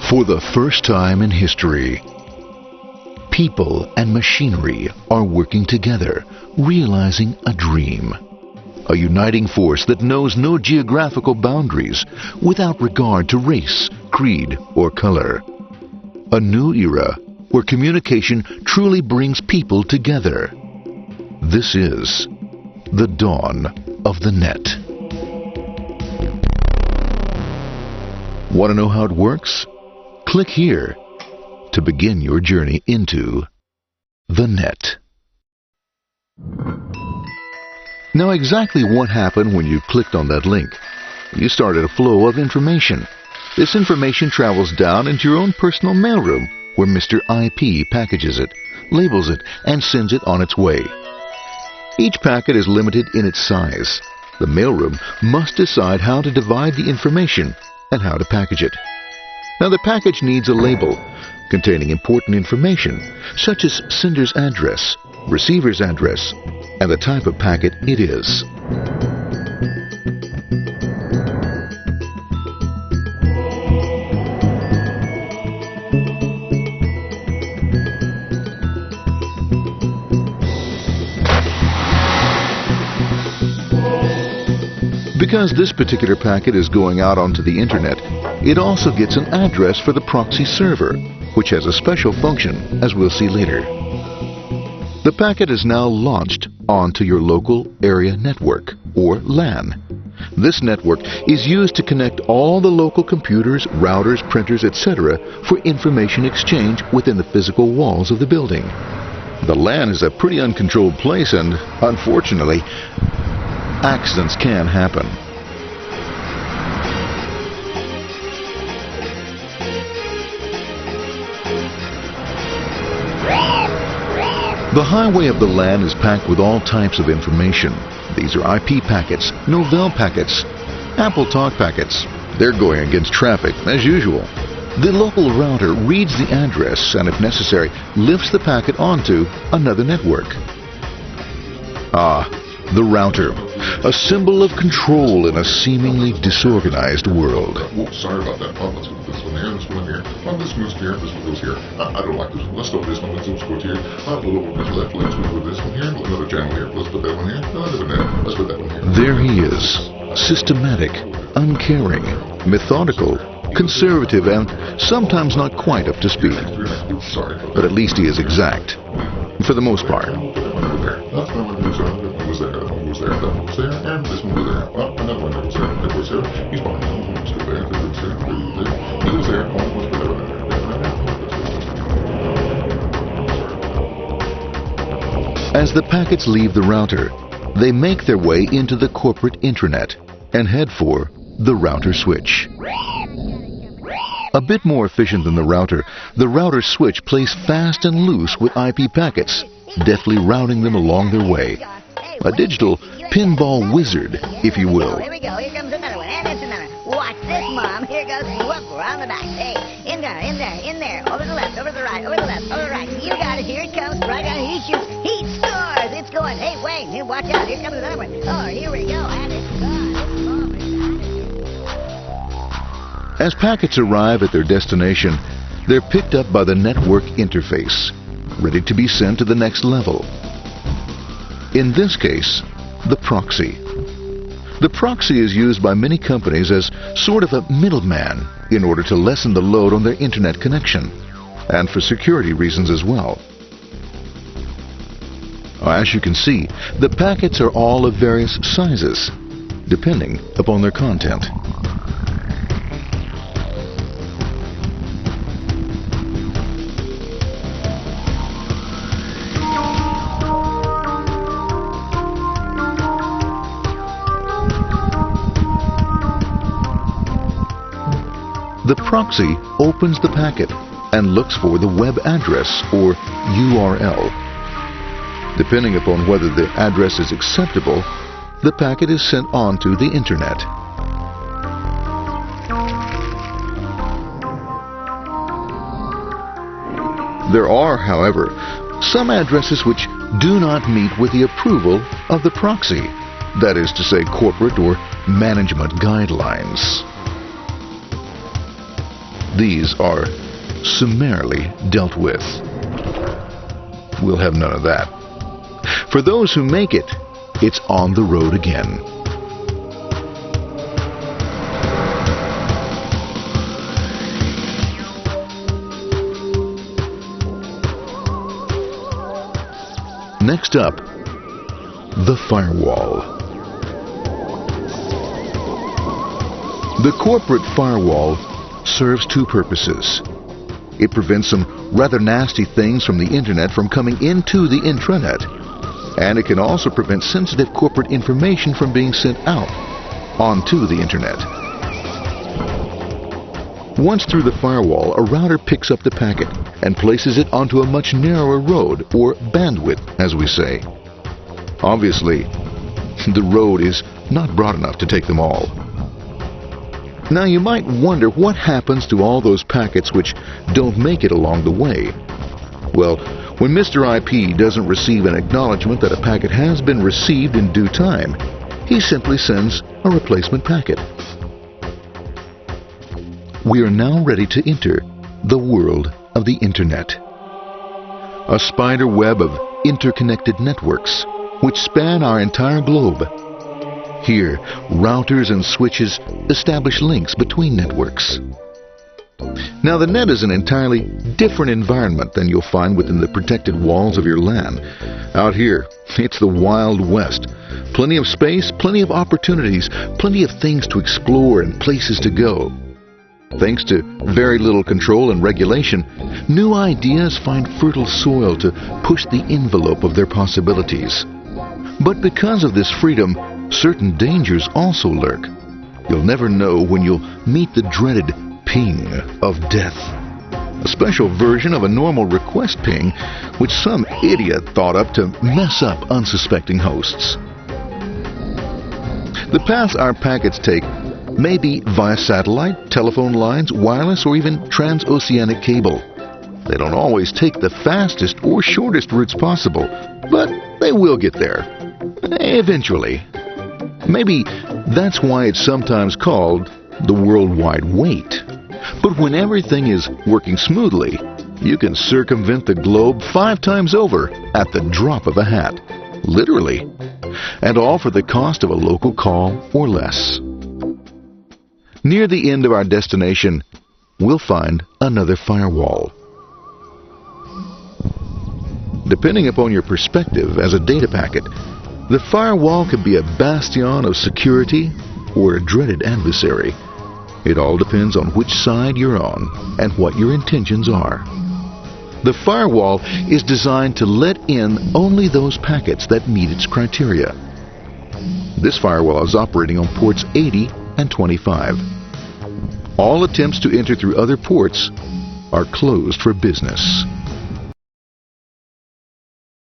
For the first time in history, people and machinery are working together, realizing a dream. A uniting force that knows no geographical boundaries without regard to race, creed, or color. A new era where communication truly brings people together. This is the dawn of the net. Want to know how it works? Click here to begin your journey into the net. Now, exactly what happened when you clicked on that link? You started a flow of information. This information travels down into your own personal mailroom, where Mr. IP packages it, labels it, and sends it on its way. Each packet is limited in its size. The mailroom must decide how to divide the information and how to package it. Now, the package needs a label containing important information, such as sender's address, receiver's address, and the type of packet it is. Because this particular packet is going out onto the internet, it also gets an address for the proxy server, which has a special function, as we'll see later. The packet is now launched onto your local area network, or LAN. This network is used to connect all the local computers, routers, printers, etc. for information exchange within the physical walls of the building. The LAN is a pretty uncontrolled place, and unfortunately, accidents can happen. The highway of the LAN is packed with all types of information. These are IP packets, Novell packets, Apple Talk packets. They're going against traffic, as usual. The local router reads the address and, if necessary, lifts the packet onto another network. The router, a symbol of control in a seemingly disorganized world. Whoops, sorry about that. Let's put this one here, this one here. This goes here, this one goes here. I don't like this one. Let's go with this one. Let's go here. A little bit left. Let's go with this one here. Another channel here. Let's put that one here. Let's put that one here. There he is, systematic, uncaring, methodical, conservative, and sometimes not quite up to speed. Sorry. But at least he is exact, for the most part. That's one goes there. That one goes there. That one goes there. That one goes there. And this one goes there. Another one goes there. That goes there. He's behind. That goes there. That goes there. He goes there. Oh, let's put that one there. As the packets leave the router, they make their way into the corporate intranet and head for the router switch. A bit more efficient than the router switch plays fast and loose with IP packets, deftly routing them along their way. A digital pinball wizard, if you will. Here we go. Here comes another one. And it's another one. Watch this, Mom. Here goes. Whoop, around the back. Hey, in there, in there, in there. Over the left, over the right, over the left, over the right. You got it. Here it comes. Right down. He shoots. He scores. It's going. Hey, wait. Here, watch out. Here comes another one. Oh, here we go. And it's gone. As packets arrive at their destination, they're picked up by the network interface, ready to be sent to the next level. In this case, the proxy. The proxy is used by many companies as sort of a middleman in order to lessen the load on their internet connection, and for security reasons as well. As you can see, the packets are all of various sizes, depending upon their content. The proxy opens the packet and looks for the web address, or URL. Depending upon whether the address is acceptable, the packet is sent on to the internet. There are, however, some addresses which do not meet with the approval of the proxy, that is to say, corporate or management guidelines. these are summarily dealt with. We'll have none of that. For those who make it, it's on the road again. Next up, the firewall. The corporate firewall serves two purposes. It prevents some rather nasty things from the internet from coming into the intranet, and it can also prevent sensitive corporate information from being sent out onto the internet. Once through the firewall, a router picks up the packet and places it onto a much narrower road, or bandwidth, as we say. Obviously, the road is not broad enough to take them all. Now you might wonder what happens to all those packets which don't make it along the way. Well, when Mr. IP doesn't receive an acknowledgement that a packet has been received in due time, he simply sends a replacement packet. We are now ready to enter the world of the Internet. A spider web of interconnected networks which span our entire globe. Here, routers and switches establish links between networks. Now, the net is an entirely different environment than you'll find within the protected walls of your LAN. Out here, it's the Wild West. Plenty of space, plenty of opportunities, plenty of things to explore and places to go. Thanks to very little control and regulation, new ideas find fertile soil to push the envelope of their possibilities. But because of this freedom, certain dangers also lurk. You'll never know when you'll meet the dreaded ping of death. A special version of a normal request ping, which some idiot thought up to mess up unsuspecting hosts. The paths our packets take may be via satellite, telephone lines, wireless, or even transoceanic cable. They don't always take the fastest or shortest routes possible, but they will get there. Eventually. Maybe that's why it's sometimes called the worldwide wait. But when everything is working smoothly, you can circumvent the globe 5 times over at the drop of a hat. Literally. And all for the cost of a local call or less. Near the end of our destination, we'll find another firewall. Depending upon your perspective as a data packet, the firewall can be a bastion of security or a dreaded adversary. It all depends on which side you're on and what your intentions are. The firewall is designed to let in only those packets that meet its criteria. This firewall is operating on ports 80 and 25. All attempts to enter through other ports are closed for business.